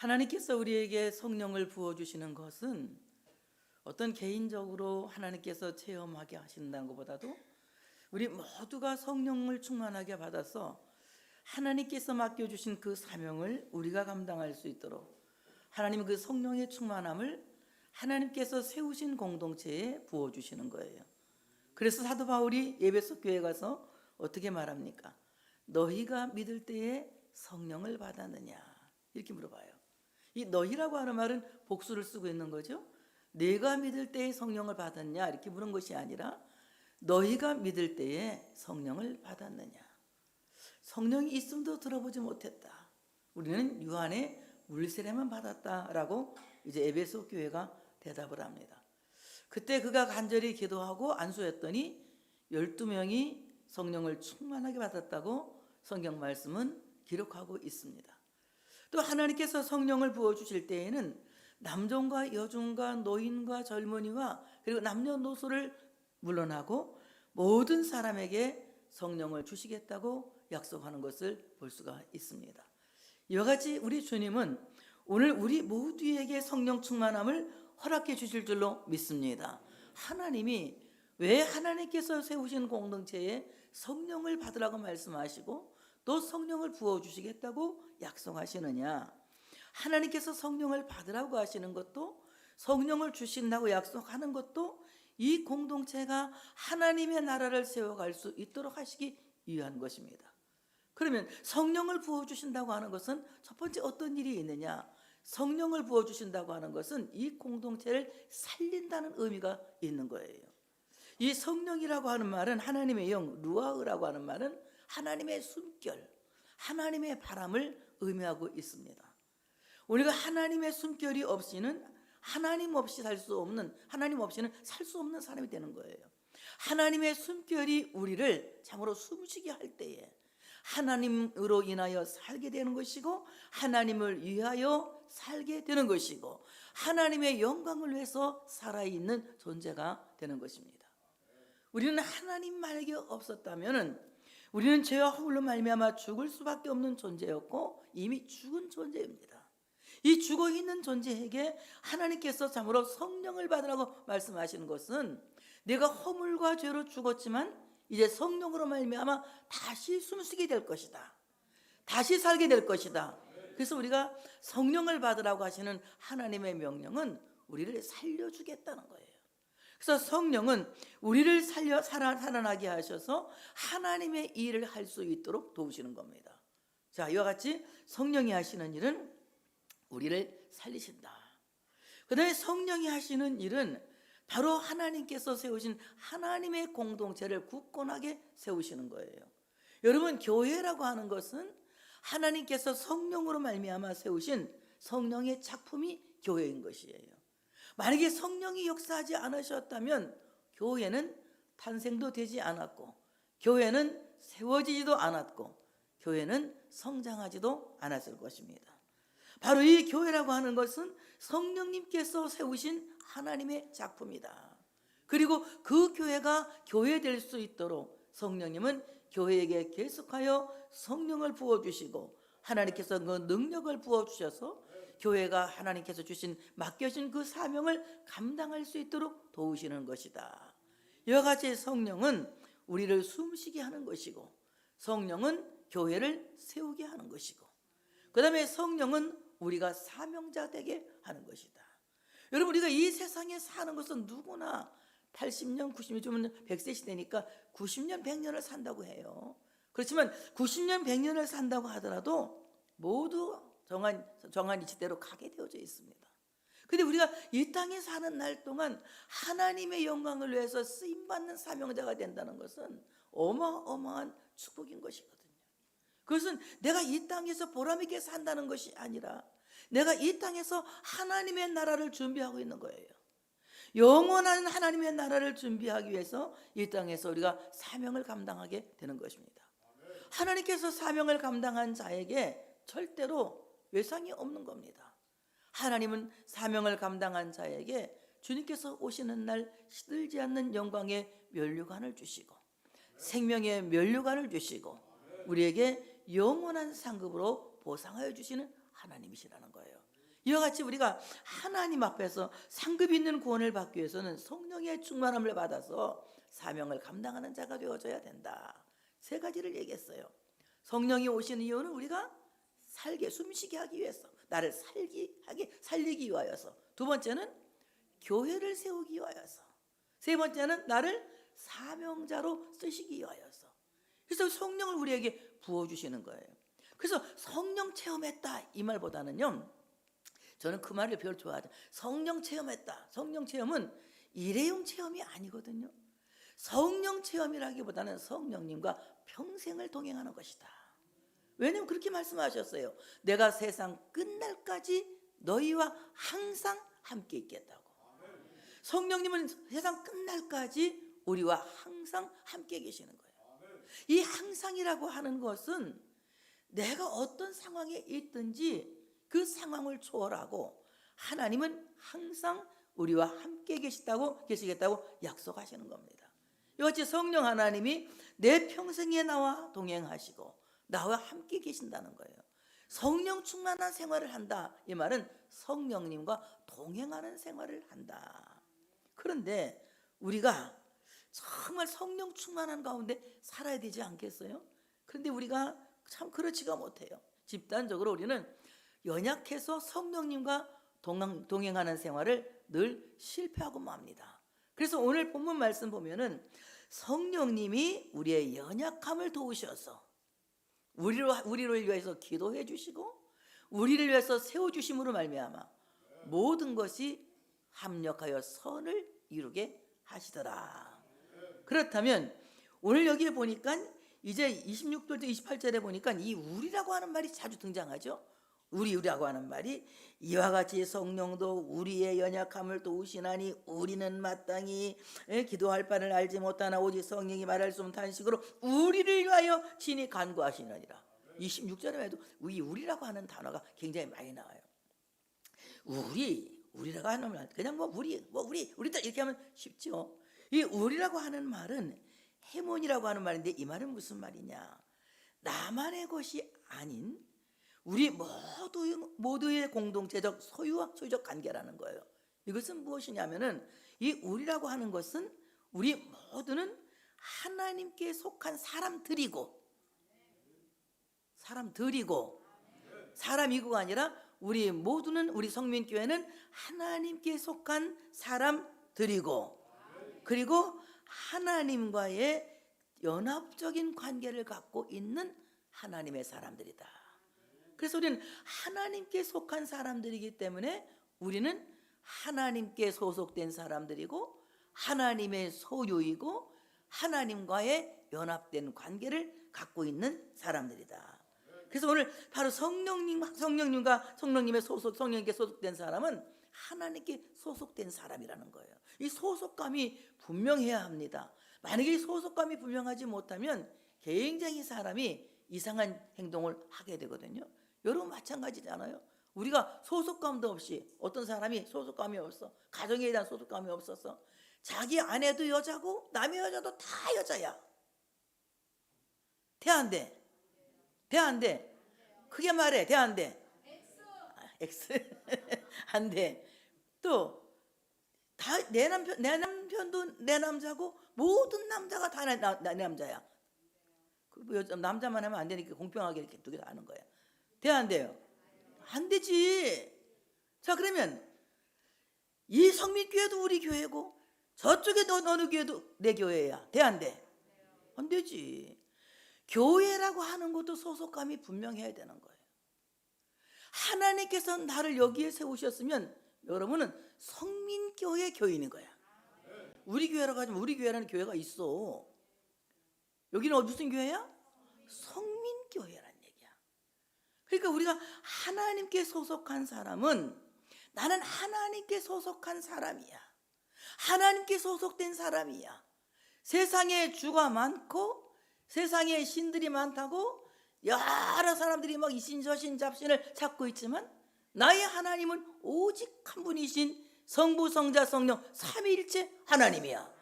하나님께서 우리에게 성령을 부어주시는 것은 어떤 개인적으로 하나님께서 체험하게 하신다는 것보다도 우리 모두가 성령을 충만하게 받아서 하나님께서 맡겨주신 그 사명을 우리가 감당할 수 있도록 하나님 그 성령의 충만함을 하나님께서 세우신 공동체에 부어주시는 거예요. 그래서 사도 바울이 에베소 교회에 가서 어떻게 말합니까? 너희가 믿을 때에 성령을 받았느냐? 이렇게 물어봐요. 이 너희라고 하는 말은 복수를 쓰고 있는 거죠. 내가 믿을 때에 성령을 받았냐? 이렇게 물은 것이 아니라 너희가 믿을 때에 성령을 받았느냐? 성령이 있음도 들어보지 못했다. 우리는 유한의 물세례만 받았다라고 이제 에베소 교회가 대답을 합니다. 그때 그가 간절히 기도하고 안수했더니 12명이 성령을 충만하게 받았다고 성경 말씀은 기록하고 있습니다. 또 하나님께서 성령을 부어주실 때에는 남종과 여종과 노인과 젊은이와 그리고 남녀노소를 물러나고 모든 사람에게 성령을 주시겠다고 약속하는 것을 볼 수가 있습니다. 이와 같이 우리 주님은 오늘 우리 모두에게 성령 충만함을 허락해 주실 줄로 믿습니다. 하나님이 왜 하나님께서 세우신 공동체에 성령을 받으라고 말씀하시고 또 성령을 부어주시겠다고 약속하시느냐? 하나님께서 성령을 받으라고 하시는 것도 성령을 주신다고 약속하는 것도 이 공동체가 하나님의 나라를 세워갈 수 있도록 하시기 위한 것입니다. 그러면 성령을 부어주신다고 하는 것은 첫 번째 어떤 일이 있느냐? 성령을 부어주신다고 하는 것은 이 공동체를 살린다는 의미가 있는 거예요. 이 성령이라고 하는 말은 하나님의 영, 루아흐라고 하는 말은 하나님의 숨결, 하나님의 바람을 의미하고 있습니다. 우리가 하나님의 숨결이 없이는 하나님 없이 살 수 없는, 하나님 없이는 살 수 없는 사람이 되는 거예요. 하나님의 숨결이 우리를 참으로 숨쉬게 할 때에 하나님으로 인하여 살게 되는 것이고 하나님을 위하여 살게 되는 것이고 하나님의 영광을 위해서 살아있는 존재가 되는 것입니다. 우리는 하나님 말게 없었다면 우리는 죄와 허물로 말미암아 죽을 수밖에 없는 존재였고 이미 죽은 존재입니다. 이 죽어있는 존재에게 하나님께서 참으로 성령을 받으라고 말씀하시는 것은 내가 허물과 죄로 죽었지만 이제 성령으로 말미암아 다시 숨쉬게 될 것이다. 다시 살게 될 것이다. 그래서 우리가 성령을 받으라고 하시는 하나님의 명령은 우리를 살려주겠다는 거예요. 그래서 성령은 우리를 살아나게 하셔서 하나님의 일을 할 수 있도록 도우시는 겁니다. 자, 이와 같이 성령이 하시는 일은 우리를 살리신다. 그 다음에 성령이 하시는 일은 바로 하나님께서 세우신 하나님의 공동체를 굳건하게 세우시는 거예요. 여러분, 교회라고 하는 것은 하나님께서 성령으로 말미암아 세우신 성령의 작품이 교회인 것이에요. 만약에 성령이 역사하지 않으셨다면 교회는 탄생도 되지 않았고 교회는 세워지지도 않았고 교회는 성장하지도 않았을 것입니다. 바로 이 교회라고 하는 것은 성령님께서 세우신 하나님의 작품이다. 그리고 그 교회가 교회될 수 있도록 성령님은 교회에게 계속하여 성령을 부어주시고 하나님께서 그 능력을 부어주셔서 교회가 하나님께서 맡겨진 그 사명을 감당할 수 있도록 도우시는 것이다. 이와 같이 성령은 우리를 숨쉬게 하는 것이고 성령은 교회를 세우게 하는 것이고 그 다음에 성령은 우리가 사명자 되게 하는 것이다. 여러분, 우리가 이 세상에 사는 것은 누구나 80년, 90년, 좀 100세 시대니까 90년, 100년을 산다고 해요. 그렇지만 90년, 100년을 산다고 하더라도 모두 정한 이치대로 가게 되어져 있습니다. 근데 우리가 이 땅에 사는 날 동안 하나님의 영광을 위해서 쓰임받는 사명자가 된다는 것은 어마어마한 축복인 것이거든요. 그것은 내가 이 땅에서 보람있게 산다는 것이 아니라 내가 이 땅에서 하나님의 나라를 준비하고 있는 거예요. 영원한 하나님의 나라를 준비하기 위해서 이 땅에서 우리가 사명을 감당하게 되는 것입니다. 하나님께서 사명을 감당한 자에게 절대로 외상이 없는 겁니다. 하나님은 사명을 감당한 자에게 주님께서 오시는 날 시들지 않는 영광의 면류관을 주시고 생명의 면류관을 주시고 우리에게 영원한 상급으로 보상하여 주시는 하나님이시라는 거예요. 이와 같이 우리가 하나님 앞에서 상급 있는 구원을 받기 위해서는 성령의 충만함을 받아서 사명을 감당하는 자가 되어져야 된다. 세 가지를 얘기했어요. 성령이 오신 이유는 우리가 살게, 숨쉬게 하기 위해서, 나를 살리기 위하여서. 두 번째는 교회를 세우기 위하여서. 세 번째는 나를 사명자로 쓰시기 위하여서. 그래서 성령을 우리에게 부어주시는 거예요. 그래서 성령 체험했다 이 말보다는요, 저는 그 말을 별로 좋아하지. 성령 체험했다. 성령 체험은 일회용 체험이 아니거든요. 성령 체험이라기보다는 성령님과 평생을 동행하는 것이다. 왜냐하면 그렇게 말씀하셨어요. 내가 세상 끝날까지 너희와 항상 함께 있겠다고. 성령님은 세상 끝날까지 우리와 항상 함께 계시는 거예요. 이 항상이라고 하는 것은 내가 어떤 상황에 있든지 그 상황을 초월하고 하나님은 항상 우리와 함께 계시겠다고 약속하시는 겁니다. 이같이 성령 하나님이 내 평생에 나와 동행하시고 나와 함께 계신다는 거예요. 성령 충만한 생활을 한다 이 말은 성령님과 동행하는 생활을 한다. 그런데 우리가 정말 성령 충만한 가운데 살아야 되지 않겠어요? 그런데 우리가 참 그렇지가 못해요. 집단적으로 우리는 연약해서 성령님과 동행하는 생활을 늘 실패하고 맙니다. 그래서 오늘 본문 말씀 보면은 성령님이 우리의 연약함을 도우셔서 우리를 위해서 기도해 주시고 우리를 위해서 세워주심으로 말미암아 모든 것이 합력하여 선을 이루게 하시더라. 그렇다면 오늘 여기에 보니까 이제 26절부터 28절에 보니까 이 우리라고 하는 말이 자주 등장하죠. 우리라고 하는 말이 이와 같이 성령도 우리의 연약함을 도우시나니 우리는 마땅히 기도할 바를 알지 못하나 오직 성령이 말할 수 없는 탄식으로 우리를 위하여 친히 간구하시느니라. 26절에도 이 우리라고 하는 단어가 굉장히 많이 나와요. 우리라고 하는 말 그냥 우리다 이렇게 하면 쉽죠. 이 우리라고 하는 말은 해몬이라고 하는 말인데 이 말은 무슨 말이냐? 나만의 것이 아닌 우리 모두의 공동체적 소유적 관계라는 거예요. 이것은 무엇이냐면은 이 우리라고 하는 것은 우리 모두는 하나님께 속한 사람이고가 아니라 우리 모두는 우리 성민교회는 하나님께 속한 사람들이고 그리고 하나님과의 연합적인 관계를 갖고 있는 하나님의 사람들이다. 그래서 우리는 하나님께 속한 사람들이기 때문에 우리는 하나님께 소속된 사람들이고 하나님의 소유이고 하나님과의 연합된 관계를 갖고 있는 사람들이다. 그래서 오늘 바로 성령님께 소속된 사람은 하나님께 소속된 사람이라는 거예요. 이 소속감이 분명해야 합니다. 만약에 이 소속감이 분명하지 못하면 굉장히 사람이 이상한 행동을 하게 되거든요. 여러분 마찬가지잖아요. 우리가 소속감도 없이 어떤 사람이 소속감이 없어 가정에 대한 소속감이 없어서 자기 아내도 여자고 남의 여자도 다 여자야. 돼 안 돼? 돼 안 돼? 크게 말해. 돼 안 돼? X 안 돼. 또 다 내 남편도 내 남자고 모든 남자가 다 내 남자야. 남자만 하면 안 되니까 공평하게 이렇게 두 개 다 하는 거야. 돼 안 돼요? 안 되지. 자 그러면 이 성민교회도 우리 교회고 저쪽에 어느 교회도 내 교회야. 돼 안 돼? 안 되지. 교회라고 하는 것도 소속감이 분명해야 되는 거예요. 하나님께서 나를 여기에 세우셨으면 여러분은 성민교회 교인인 거야. 우리 교회라고 하지만 우리 교회라는 교회가 있어. 여기는 무슨 교회야? 성민교회란 얘기야. 그러니까 우리가 하나님께 소속한 사람은 나는 하나님께 소속한 사람이야. 하나님께 소속된 사람이야. 세상에 주가 많고 세상에 신들이 많다고 여러 사람들이 막 이신 저신 잡신을 찾고 있지만 나의 하나님은 오직 한 분이신 성부 성자 성령 삼위일체 하나님이야.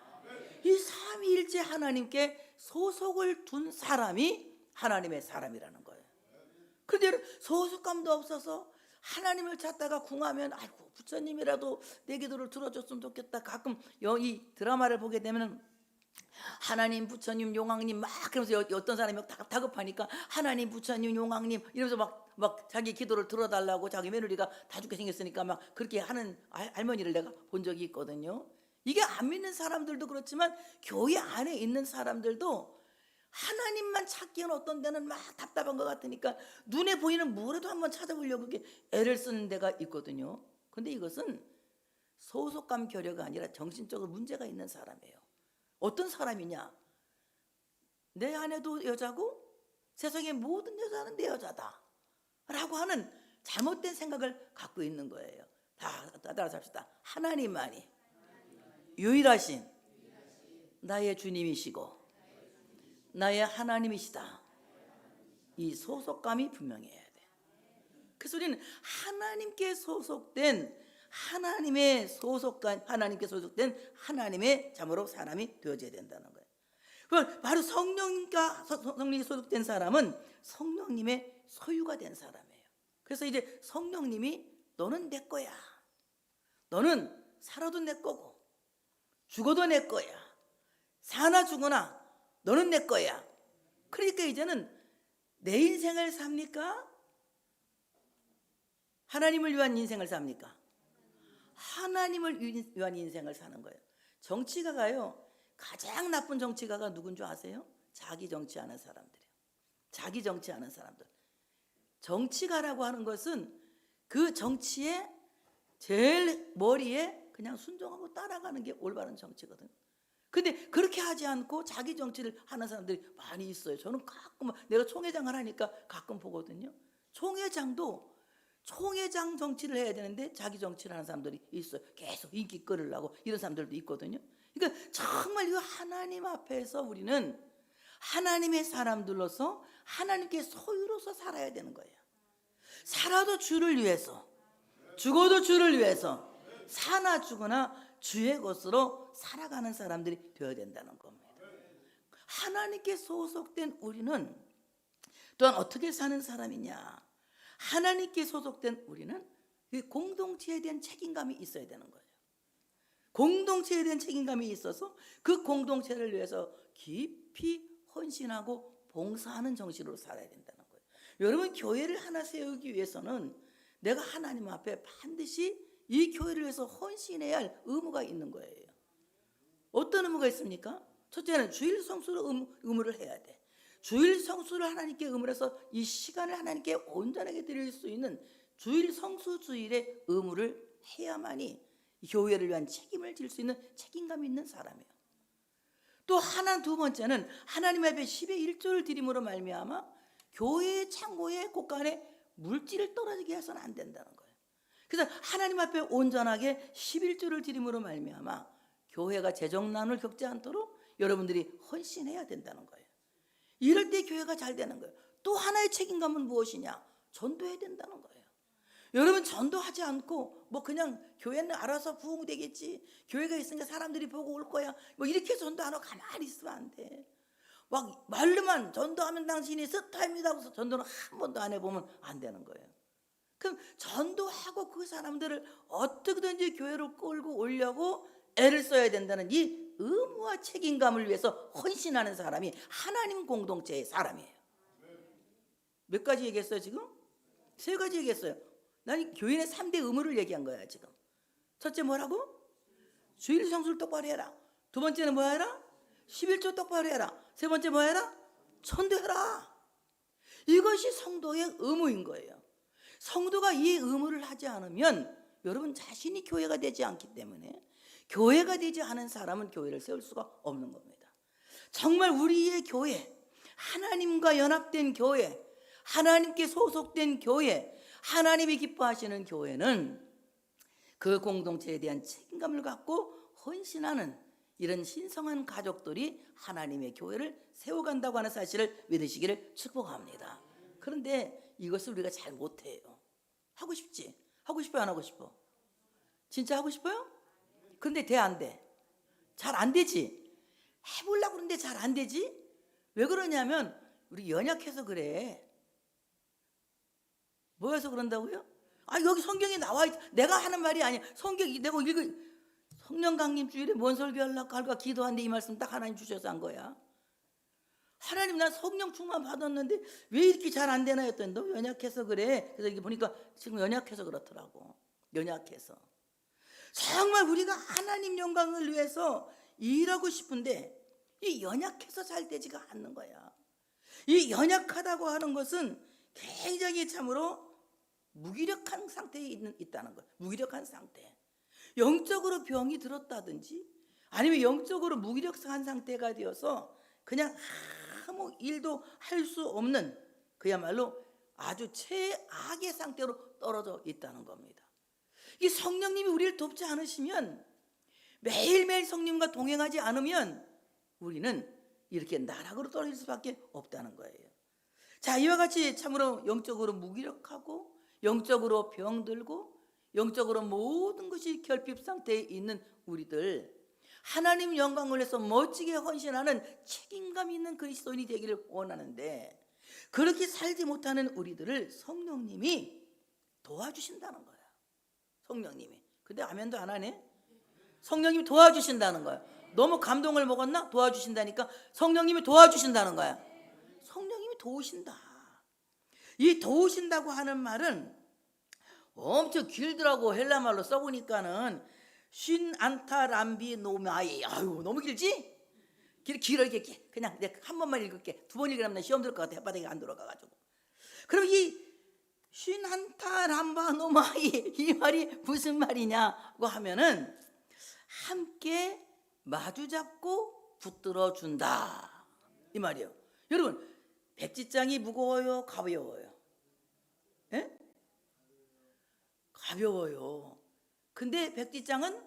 이 삼위일체 하나님께 소속을 둔 사람이 하나님의 사람이라는 거예요. 그런데 소속감도 없어서 하나님을 찾다가 궁하면 아이고 부처님이라도 내 기도를 들어줬으면 좋겠다. 가끔 이 드라마를 보게 되면 하나님 부처님 용왕님 막 그러면서 어떤 사람이 다급하니까 하나님 부처님 용왕님 이러면서 막 자기 기도를 들어달라고 자기 며느리가 다 죽게 생겼으니까 막 그렇게 하는 할머니를 내가 본 적이 있거든요. 이게 안 믿는 사람들도 그렇지만 교회 안에 있는 사람들도 하나님만 찾기에는 어떤 데는 막 답답한 것 같으니까 눈에 보이는 뭐라도 한번 찾아보려고 그렇게 애를 쓰는 데가 있거든요. 근데 이것은 소속감 결여가 아니라 정신적으로 문제가 있는 사람이에요. 어떤 사람이냐? 내 아내도 여자고 세상의 모든 여자는 내 여자다 라고 하는 잘못된 생각을 갖고 있는 거예요. 다 따라서 합시다. 하나님만이 유일하신 나의 주님이시고 나의 하나님이시다. 이 소속감이 분명해야 돼. 그래서 우리는 하나님께 소속된 하나님의 참으로 사람이 되어져야 된다는 거예요. 그럼 바로 성령이 소속된 사람은 성령님의 소유가 된 사람이에요. 그래서 이제 성령님이 너는 내 거야. 너는 살아도 내 거고 죽어도 내 거야. 사나 죽거나 너는 내 거야. 그러니까 이제는 내 인생을 삽니까? 하나님을 위한 인생을 삽니까? 하나님을 위한 인생을 사는 거예요. 정치가가요, 가장 나쁜 정치가가 누군 줄 아세요? 자기 정치하는 사람들이에요. 자기 정치하는 사람들. 정치가라고 하는 것은 그 정치의 제일 머리에 그냥 순종하고 따라가는 게 올바른 정치거든요. 근데 그렇게 하지 않고 자기 정치를 하는 사람들이 많이 있어요. 저는 가끔 내가 총회장을 하니까 가끔 보거든요. 총회장 정치를 해야 되는데 자기 정치를 하는 사람들이 있어요. 계속 인기 끌으려고 이런 사람들도 있거든요. 그러니까 정말 이 하나님 앞에서 우리는 하나님의 사람들로서 하나님께 소유로서 살아야 되는 거예요. 살아도 주를 위해서, 죽어도 주를 위해서, 사나 죽으나 주의 것으로 살아가는 사람들이 되어야 된다는 겁니다. 하나님께 소속된 우리는 또한 어떻게 사는 사람이냐? 하나님께 소속된 우리는 공동체에 대한 책임감이 있어야 되는 거예요. 공동체에 대한 책임감이 있어서 그 공동체를 위해서 깊이 헌신하고 봉사하는 정신으로 살아야 된다는 거예요. 여러분, 교회를 하나 세우기 위해서는 내가 하나님 앞에 반드시 이 교회를 위해서 헌신해야 할 의무가 있는 거예요. 어떤 의무가 있습니까? 첫째는 주일 성수를 의무를 해야 돼. 주일 성수를 하나님께 의무를 해서 이 시간을 하나님께 온전하게 드릴 수 있는 주일 성수 주일의 의무를 해야만이 교회를 위한 책임을 질 수 있는 책임감이 있는 사람이에요. 또 두 번째는 하나님 앞에 10의 1조를 드림으로 말미암아 교회의 창고에 곳간에 물질을 떨어지게 해서는 안 된다는 거예요. 그래서 하나님 앞에 온전하게 11조를 드림으로 말미암아 교회가 재정난을 겪지 않도록 여러분들이 헌신해야 된다는 거예요. 이럴 때 교회가 잘 되는 거예요. 또 하나의 책임감은 무엇이냐? 전도해야 된다는 거예요. 여러분, 전도하지 않고 뭐 그냥 교회는 알아서 부흥되겠지, 교회가 있으니까 사람들이 보고 올 거야, 뭐 이렇게 전도 안 하고 가만히 있으면 안 돼. 막 말로만 전도하면 당신이 스타입니다 하고서 전도는 한 번도 안 해보면 안 되는 거예요. 그럼 전도하고 그 사람들을 어떻게든지 교회로 끌고 오려고 애를 써야 된다는 이 의무와 책임감을 위해서 헌신하는 사람이 하나님 공동체의 사람이에요. 몇 가지 얘기했어요 지금? 3가지 얘기했어요. 난 교인의 3대 의무를 얘기한 거야 지금. 첫째 뭐라고? 주일 성수를 똑바로 해라. 두 번째는 뭐 해라? 11조 똑바로 해라. 세 번째 뭐 해라? 전도해라. 이것이 성도의 의무인 거예요. 성도가 이 의무를 하지 않으면 여러분 자신이 교회가 되지 않기 때문에, 교회가 되지 않은 사람은 교회를 세울 수가 없는 겁니다. 정말 우리의 교회, 하나님과 연합된 교회, 하나님께 소속된 교회, 하나님이 기뻐하시는 교회는 그 공동체에 대한 책임감을 갖고 헌신하는 이런 신성한 가족들이 하나님의 교회를 세워간다고 하는 사실을 믿으시기를 축복합니다. 그런데 이것을 우리가 잘 못해요. 하고 싶지? 하고 싶어요? 안 하고 싶어? 진짜 하고 싶어요? 근데 돼? 안 돼? 잘 안 되지? 해보려고 그러는데 잘 안 되지? 왜 그러냐면 우리 연약해서 그래. 뭐여서 그런다고요? 여기 성경에 나와 있, 내가 하는 말이 아니야. 성경 내가 읽어. 성령 강림 주일에 뭔 설교하려고 할까 기도하는데 이 말씀 딱 하나님 주셔서 한 거야. 하나님 난 성령 충만 받았는데 왜 이렇게 잘 안 되나 했더니 너 연약해서 그래. 그래서 이게 보니까 지금 연약해서 그렇더라고. 연약해서. 정말 우리가 하나님 영광을 위해서 일하고 싶은데 이 연약해서 잘 되지가 않는 거야. 이 연약하다고 하는 것은 굉장히 참으로 무기력한 상태에 있다는 거야. 무기력한 상태. 영적으로 병이 들었다든지 아니면 영적으로 무기력한 상태가 되어서 그냥 아무 일도 할 수 없는 그야말로 아주 최악의 상태로 떨어져 있다는 겁니다. 이 성령님이 우리를 돕지 않으시면, 매일매일 성령과 동행하지 않으면 우리는 이렇게 나락으로 떨어질 수밖에 없다는 거예요. 자, 이와 같이 참으로 영적으로 무기력하고 영적으로 병들고 영적으로 모든 것이 결핍 상태에 있는 우리들, 하나님 영광을 위해서 멋지게 헌신하는 책임감 있는 그리스도인이 되기를 원하는데, 그렇게 살지 못하는 우리들을 성령님이 도와주신다는 거야. 성령님이. 근데 아멘도 안 하네. 성령님이 도와주신다는 거야. 너무 감동을 먹었나? 도와주신다니까. 성령님이 도와주신다는 거야. 성령님이 도우신다. 이 도우신다고 하는 말은 엄청 길더라고. 헬라말로 써보니까는 쉰 안타 람비 노마이. 아유, 너무 길지? 길어. 이렇게 그냥 내가 한 번만 읽을게. 두 번 읽으면 시험 들을 것 같아. 혓바닥에 안 들어가가지고. 그럼 이 쉰 안타 람바 노마이, 이 말이 무슨 말이냐고 하면은 함께 마주잡고 붙들어 준다, 이 말이에요. 여러분, 백지장이 무거워요, 가벼워요? 예? 가벼워요. 근데 백지장은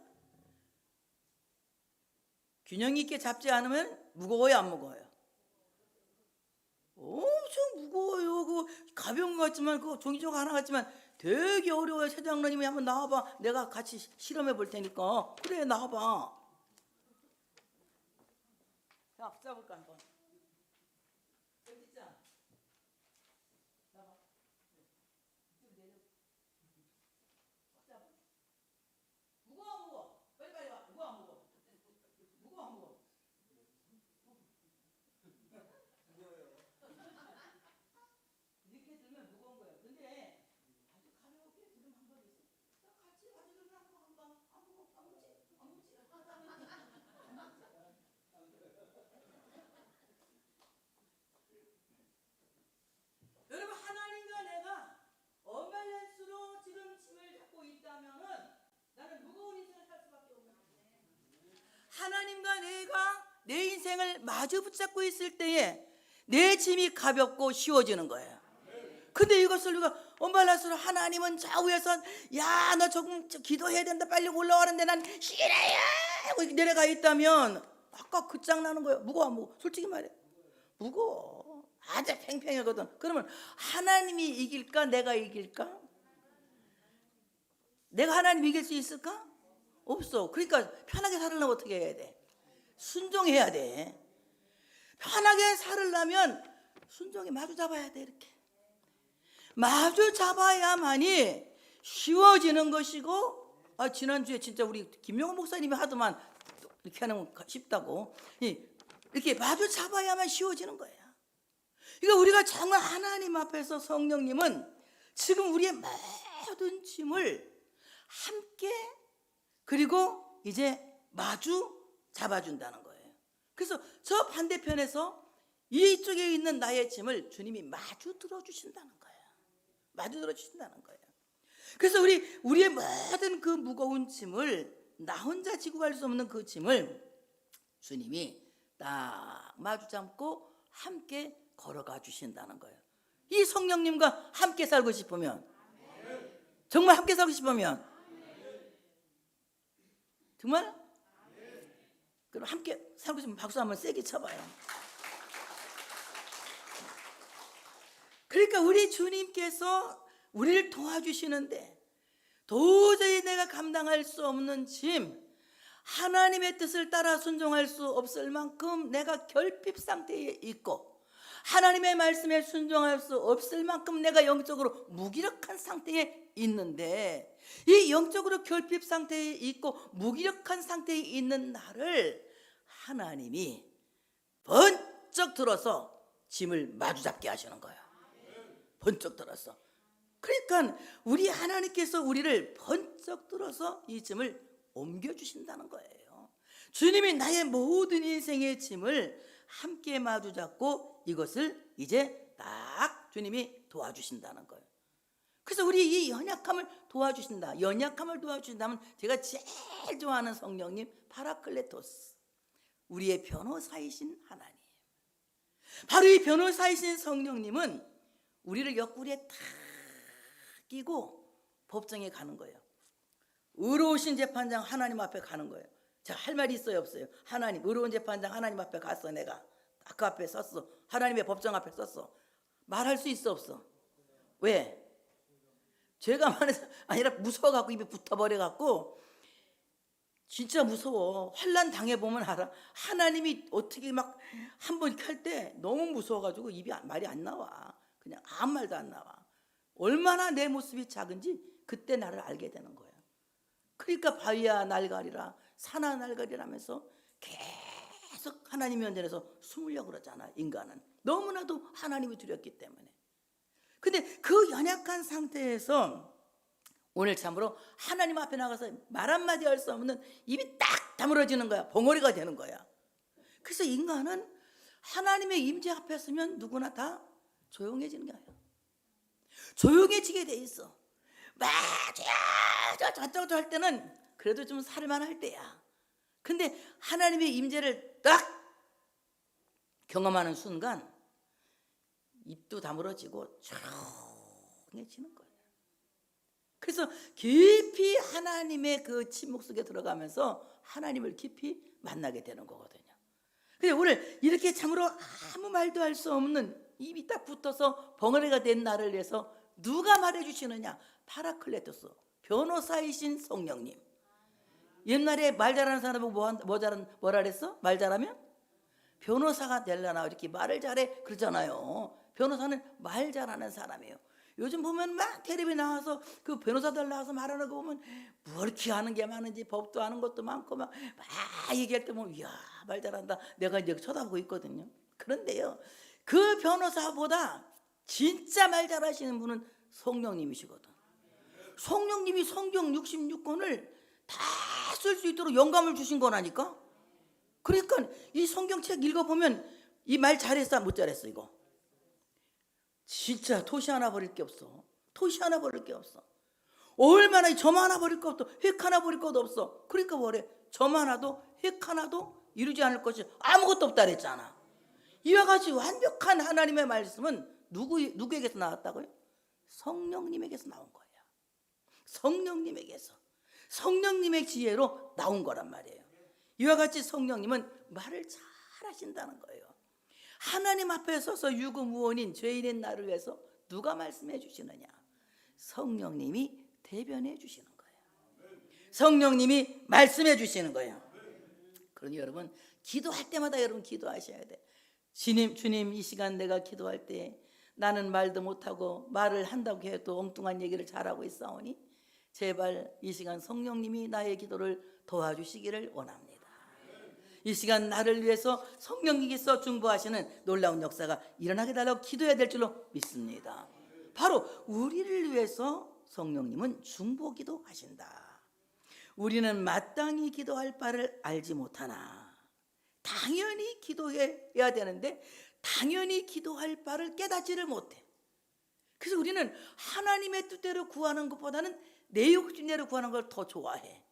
균형 있게 잡지 않으면 무거워요, 안 무거워요? 엄청 무거워요. 그 가벼운 것 같지만, 그 종이조각 하나 같지만 되게 어려워요. 세장로님이 한번 나와봐. 내가 같이 실험해 볼 테니까. 그래, 나와봐. 자, 붙잡을까 한번. 백지장. 나와. 무거워. 빨리 와. 무거워. 이렇게 들면 무거운 거예요. 근데 아주 가볍게 들으면 한 번 있어. 같이 들으면 안 무겁지. 여러분, 하나님과 내가 언밸런스로 지금 짐을 잡고 있다면은 나는 무거운 인생을 살 수밖에 없는 거예요. 하나님과 내가 내 인생을 마주 붙잡고 있을 때에 내 짐이 가볍고 쉬워지는 거예요. 근데 이것을 우리가 언밸런스로, 하나님은 좌우에서 야, 너 조금 기도해야 된다, 빨리 올라오는데 난 싫어요 하고 내려가 있다면 아까 끝장나는 거예요. 무거워. 솔직히 말해, 무거워. 아주 팽팽하거든. 그러면 하나님이 이길까, 내가 이길까? 내가 하나님 이길 수 있을까? 없어. 그러니까 편하게 살려면 어떻게 해야 돼? 순종해야 돼. 편하게 살려면 순종에 마주 잡아야 돼. 이렇게 마주 잡아야만이 쉬워지는 것이고, 지난주에 진짜 우리 김용호 목사님이 하더만 이렇게 하는 거 쉽다고. 이렇게 마주 잡아야만 쉬워지는 거예요. 그러니까 우리가 정말 하나님 앞에서 성령님은 지금 우리의 모든 짐을 함께, 그리고 이제 마주 잡아준다는 거예요. 그래서 저 반대편에서 이쪽에 있는 나의 짐을 주님이 마주 들어주신다는 거예요. 마주 들어주신다는 거예요. 그래서 우리의 모든 그 무거운 짐을, 나 혼자 지고 갈 수 없는 그 짐을 주님이 딱 마주 잡고 함께 걸어가 주신다는 거예요. 이 성령님과 함께 살고 싶으면, 정말 함께 살고 싶으면, 정말? 그럼 함께 살고 싶으면 박수 한번 세게 쳐봐요. 그러니까 우리 주님께서 우리를 도와주시는데, 도저히 내가 감당할 수 없는 짐, 하나님의 뜻을 따라 순종할 수 없을 만큼 내가 결핍 상태에 있고, 하나님의 말씀에 순종할 수 없을 만큼 내가 영적으로 무기력한 상태에 있는데 이 영적으로 결핍 상태에 있고 무기력한 상태에 있는 나를 하나님이 번쩍 들어서 짐을 마주잡게 하시는 거예요. 번쩍 들어서. 그러니까 우리 하나님께서 우리를 번쩍 들어서 이 짐을 옮겨주신다는 거예요. 주님이 나의 모든 인생의 짐을 함께 마주잡고 이것을 이제 딱 주님이 도와주신다는 거예요. 그래서 우리 이 연약함을 도와주신다. 연약함을 도와주신다면 제가 제일 좋아하는 성령님 파라클레토스, 우리의 변호사이신 하나님. 바로 이 변호사이신 성령님은 우리를 옆구리에 탁 끼고 법정에 가는 거예요. 의로우신 재판장 하나님 앞에 가는 거예요. 자, 할 말이 있어요 없어요? 하나님, 의로운 재판장 하나님 앞에 갔어. 내가 그 앞에 섰어. 하나님의 법정 앞에 섰어. 말할 수 있어 없어? 왜? 죄가 많아서 아니라 무서워갖고 입에 붙어버려갖고 진짜 무서워. 환난 당해보면 알아. 하나님이 어떻게 막 한 번 켤 때 너무 무서워가지고 입이 말이 안 나와. 그냥 아무 말도 안 나와. 얼마나 내 모습이 작은지 그때 나를 알게 되는 거야. 그러니까 바위야 날가리라 산아 날가리라면서 계속 하나님 면전에서 숨으려고 그러잖아. 인간은 너무나도 하나님이 두렵기 때문에. 근데 그 연약한 상태에서 오늘 참으로 하나님 앞에 나가서 말 한마디 할 수 없는 입이 딱 다물어지는 거야. 벙어리가 되는 거야. 그래서 인간은 하나님의 임재 앞에 서면 누구나 다 조용해지는 거야. 조용해지게 돼 있어. 맞아 저쪽저 할 때는 그래도 좀 살만할 때야. 근데 하나님의 임재를 딱 경험하는 순간 입도 다물어지고 조용해지는 거예요. 그래서 깊이 하나님의 그 침묵 속에 들어가면서 하나님을 깊이 만나게 되는 거거든요. 근데 오늘 이렇게 참으로 아무 말도 할 수 없는 입이 딱 붙어서 벙어리가 된 나를 위해서 누가 말해주시느냐? 파라클레토스, 변호사이신 성령님. 옛날에 말 잘하는 사람은 뭐라 그랬어? 말 잘하면 변호사가 되려나 이렇게 말을 잘해 그러잖아요. 변호사는 말 잘하는 사람이에요. 요즘 보면 막 텔레비 나와서 그 변호사들 나와서 말하는 거 보면 뭐 이렇게 하는 게 많은지 법도 아는 것도 많고 막 얘기할 때 보면 이야 말 잘한다. 내가 이제 쳐다보고 있거든요. 그런데요, 그 변호사보다 진짜 말 잘하시는 분은 성령님이시거든. 성령님이 성경 66권을 다 쓸 수 있도록 영감을 주신 거라니까. 그러니까 이 성경책 읽어보면 이 말 잘했어 못 잘했어 이거 진짜 토시 하나 버릴 게 없어. 토시 하나 버릴 게 없어. 얼마나 점 하나 버릴 거 없어. 획 하나 버릴 것도 없어. 그러니까 뭐래? 점 하나도 획 하나도 이루지 않을 것이 아무것도 없다 그랬잖아. 이와 같이 완벽한 하나님의 말씀은 누구에게서 나왔다고요? 성령님에게서 나온 거예요. 성령님에게서. 성령님의 지혜로 나온 거란 말이에요. 이와 같이 성령님은 말을 잘 하신다는 거예요. 하나님 앞에 서서 유구무원인 죄인인 나를 위해서 누가 말씀해 주시느냐? 성령님이 대변해 주시는 거예요. 성령님이 말씀해 주시는 거예요. 그러니 여러분 기도할 때마다 여러분 기도하셔야 돼. 주님 이 시간 내가 기도할 때 나는 말도 못하고 말을 한다고 해도 엉뚱한 얘기를 잘하고 있사오니 제발 이 시간 성령님이 나의 기도를 도와주시기를 원합니다. 이 시간 나를 위해서 성령님께서 중보하시는 놀라운 역사가 일어나게 달라고 기도해야 될 줄로 믿습니다. 바로 우리를 위해서 성령님은 중보기도 하신다. 우리는 마땅히 기도할 바를 알지 못하나 당연히 기도해야 되는데 당연히 기도할 바를 깨닫지를 못해. 그래서 우리는 하나님의 뜻대로 구하는 것보다는 내 욕심대로 구하는 걸 더 좋아해.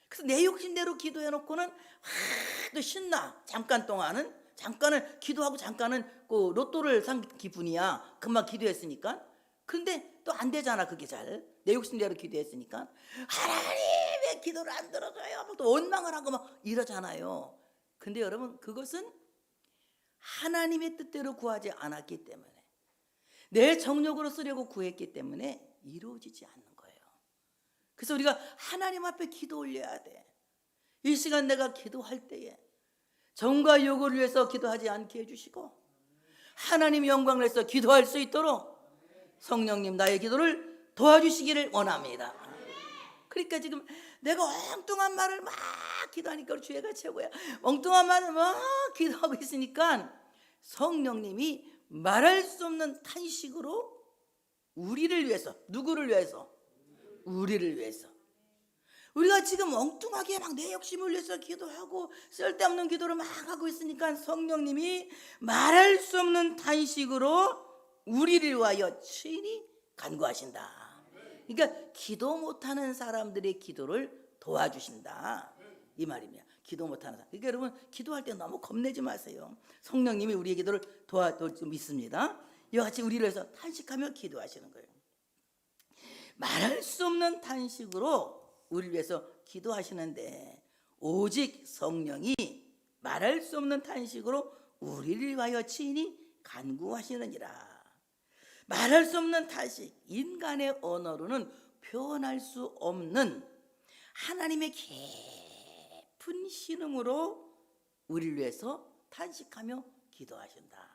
그래서 내 욕심대로 기도해놓고는 또 신나. 잠깐은 기도하고 잠깐은 그 로또를 산 기분이야. 금방 기도했으니까. 그런데 또 안 되잖아 그게 잘. 내 욕심대로 기도했으니까 하나님 왜 기도를 안 들어줘요? 또 원망을 하고 막 이러잖아요. 근데 여러분 그것은 하나님의 뜻대로 구하지 않았기 때문에 내 정욕으로 쓰려고 구했기 때문에 이루어지지 않는 거예요. 그래서 우리가 하나님 앞에 기도 올려야 돼. 이 시간 내가 기도할 때에 정과 요구를 위해서 기도하지 않게 해주시고 하나님 영광을 위해서 기도할 수 있도록 성령님 나의 기도를 도와주시기를 원합니다. 그러니까 지금 내가 엉뚱한 말을 막 기도하니까 우리 주애가 최고야. 엉뚱한 말을 막 기도하고 있으니까 성령님이 말할 수 없는 탄식으로 우리를 위해서, 누구를 위해서? 우리를 위해서. 우리가 지금 엉뚱하게 막 내 욕심을 위해서 기도하고 쓸데없는 기도를 막 하고 있으니까 성령님이 말할 수 없는 탄식으로 우리를 위하여 친히 간구하신다. 그러니까 기도 못하는 사람들의 기도를 도와주신다 이 말입니다. 기도 못하는 사람. 그러니까 여러분 기도할 때 너무 겁내지 마세요. 성령님이 우리의 기도를 믿습니다. 이와 같이 우리를 위해서 탄식하며 기도하시는 거예요. 말할 수 없는 탄식으로 우리를 위해서 기도하시는데 오직 성령이 말할 수 없는 탄식으로 우리를 위하여 친히 간구하시느니라. 말할 수 없는 탄식, 인간의 언어로는 표현할 수 없는 하나님의 깊은 신음으로 우리를 위해서 탄식하며 기도하신다.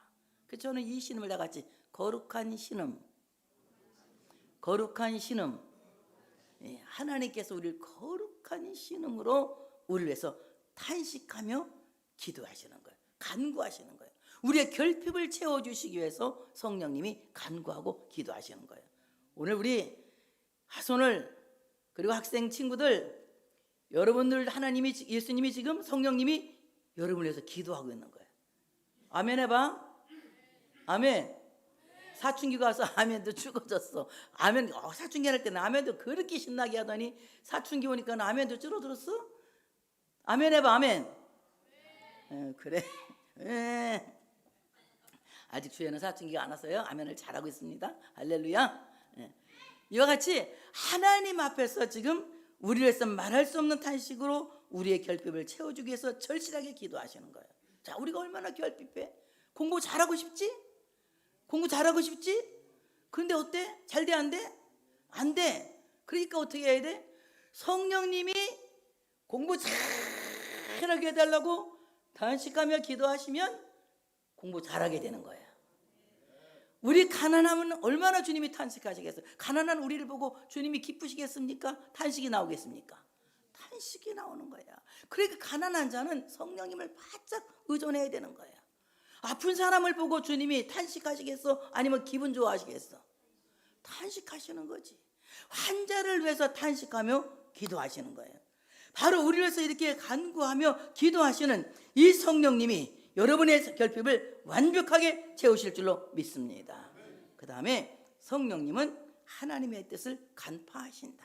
그래서 저는 이 신음을 다 같이 거룩한 신음, 거룩한 신음, 하나님께서 우리를 거룩한 신음으로 우리를 위해서 탄식하며 기도하시는 거예요. 간구하시는 거예요. 우리의 결핍을 채워주시기 위해서 성령님이 간구하고 기도하시는 거예요. 오늘 우리 하손을 그리고 학생 친구들, 여러분들 하나님이, 예수님이 지금 성령님이 여러분을 위해서 기도하고 있는 거예요. 아멘 해봐. 아멘. 사춘기가 와서 아멘도 죽어졌어. 아멘. 사춘기 할 때는 아멘도 그렇게 신나게 하더니 사춘기 오니까 아멘도 줄어들었어. 아멘 해봐. 아멘. 그래. 아직 주에는 사춘기가 안 왔어요. 아멘을 잘하고 있습니다. 할렐루야. 이와 같이 하나님 앞에서 지금 우리를 위해서 말할 수 없는 탄식으로 우리의 결핍을 채워주기 위해서 절실하게 기도하시는 거예요. 자, 우리가 얼마나 결핍해? 공부 잘하고 싶지? 공부 잘하고 싶지? 그런데 어때? 잘 돼? 안 돼? 안 돼. 그러니까 어떻게 해야 돼? 성령님이 공부 잘하게 해달라고 단식하며 기도하시면 공부 잘하게 되는 거예요. 우리 가난하면 얼마나 주님이 탄식하시겠어요? 가난한 우리를 보고 주님이 기쁘시겠습니까? 탄식이 나오겠습니까? 탄식이 나오는 거야. 그러니까 가난한 자는 성령님을 바짝 의존해야 되는 거야. 아픈 사람을 보고 주님이 탄식하시겠어? 아니면 기분 좋아하시겠어? 탄식하시는 거지. 환자를 위해서 탄식하며 기도하시는 거예요. 바로 우리를 위해서 이렇게 간구하며 기도하시는 이 성령님이 여러분의 결핍을 완벽하게 채우실 줄로 믿습니다. 그 다음에 성령님은 하나님의 뜻을 간파하신다.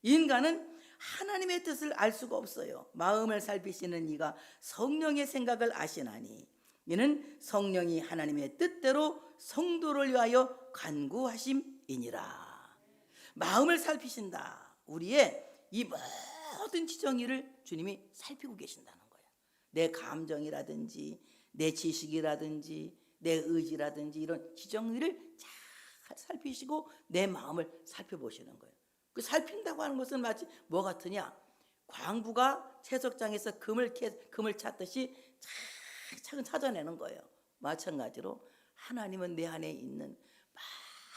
인간은 하나님의 뜻을 알 수가 없어요. 마음을 살피시는 이가 성령의 생각을 아시나니 이는 성령이 하나님의 뜻대로 성도를 위하여 간구하심이니라. 마음을 살피신다. 우리의 이 모든 지정의를 주님이 살피고 계신다는 거예요. 내 감정이라든지 내 지식이라든지 내 의지라든지 이런 지정의를 잘 살피시고 내 마음을 살펴보시는 거예요. 그 살핀다고 하는 것은 마치 뭐 같으냐? 광부가 채석장에서 금을 찾듯이 차근 찾아내는 거예요. 마찬가지로 하나님은 내 안에 있는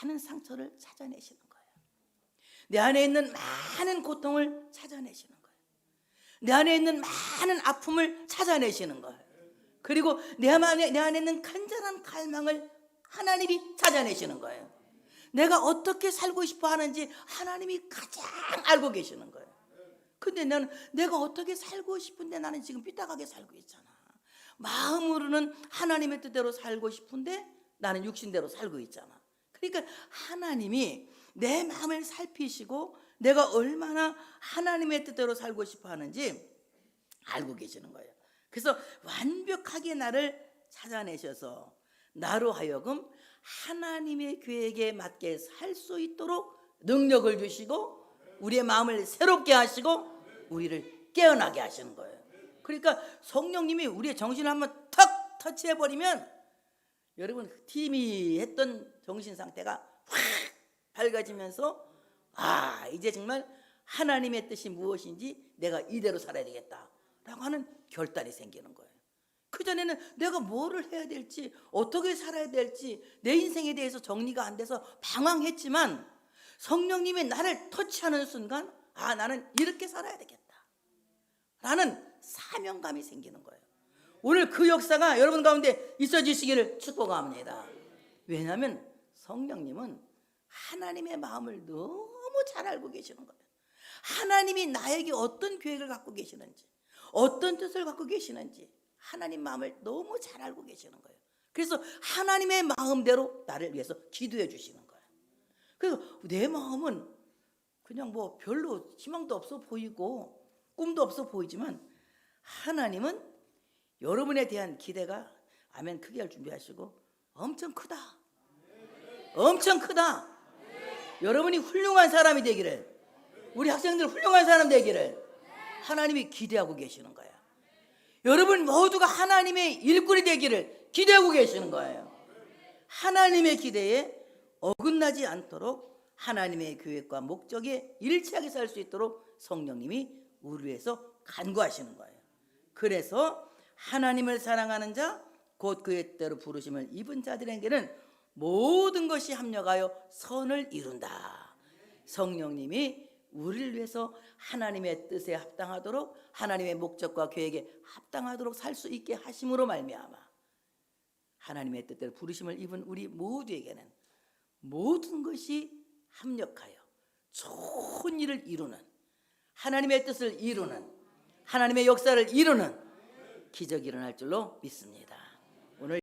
많은 상처를 찾아내시는 거예요. 내 안에 있는 많은 고통을 찾아내시는 거예요. 내 안에 있는 많은 아픔을 찾아내시는 거예요. 그리고 내 안에 있는 간절한 갈망을 하나님이 찾아내시는 거예요. 내가 어떻게 살고 싶어 하는지 하나님이 가장 알고 계시는 거예요. 근데 나는 내가 어떻게 살고 싶은데 나는 지금 삐딱하게 살고 있잖아. 마음으로는 하나님의 뜻대로 살고 싶은데 나는 육신대로 살고 있잖아. 그러니까 하나님이 내 마음을 살피시고 내가 얼마나 하나님의 뜻대로 살고 싶어 하는지 알고 계시는 거예요. 그래서 완벽하게 나를 찾아내셔서 나로 하여금 하나님의 계획에 맞게 살 수 있도록 능력을 주시고 우리의 마음을 새롭게 하시고 우리를 깨어나게 하시는 거예요. 그러니까 성령님이 우리의 정신을 한번 턱 터치해버리면 여러분 희미했던 정신 상태가 확 밝아지면서 이제 정말 하나님의 뜻이 무엇인지 내가 이대로 살아야 되겠다라고 하는 결단이 생기는 거예요. 그전에는 내가 뭐를 해야 될지 어떻게 살아야 될지 내 인생에 대해서 정리가 안 돼서 방황했지만 성령님이 나를 터치하는 순간 아, 나는 이렇게 살아야 되겠다 라는 사명감이 생기는 거예요. 오늘 그 역사가 여러분 가운데 있어지시기를 축복합니다. 왜냐하면 성령님은 하나님의 마음을 너무 잘 알고 계시는 거예요. 하나님이 나에게 어떤 계획을 갖고 계시는지, 어떤 뜻을 갖고 계시는지 하나님 마음을 너무 잘 알고 계시는 거예요. 그래서 하나님의 마음대로 나를 위해서 기도해 주시는 거예요. 그래서 내 마음은 그냥 뭐 별로 희망도 없어 보이고 꿈도 없어 보이지만 하나님은 여러분에 대한 기대가 아멘 크게 할 준비하시고 엄청 크다. 엄청 크다. 여러분이 훌륭한 사람이 되기를, 우리 학생들 훌륭한 사람 되기를 하나님이 기대하고 계시는 거예요. 여러분 모두가 하나님의 일꾼이 되기를 기대하고 계시는 거예요. 하나님의 기대에 어긋나지 않도록 하나님의 계획과 목적에 일치하게 살 수 있도록 성령님이 우리 위해서 간구하시는 거예요. 그래서 하나님을 사랑하는 자 곧 그의 뜻대로 부르심을 입은 자들에게는 모든 것이 합력하여 선을 이룬다. 성령님이 우리를 위해서 하나님의 뜻에 합당하도록 하나님의 목적과 계획에 합당하도록 살 수 있게 하심으로 말미암아 하나님의 뜻대로 부르심을 입은 우리 모두에게는 모든 것이 합력하여 좋은 일을 이루는, 하나님의 뜻을 이루는, 하나님의 역사를 이루는 기적이 일어날 줄로 믿습니다.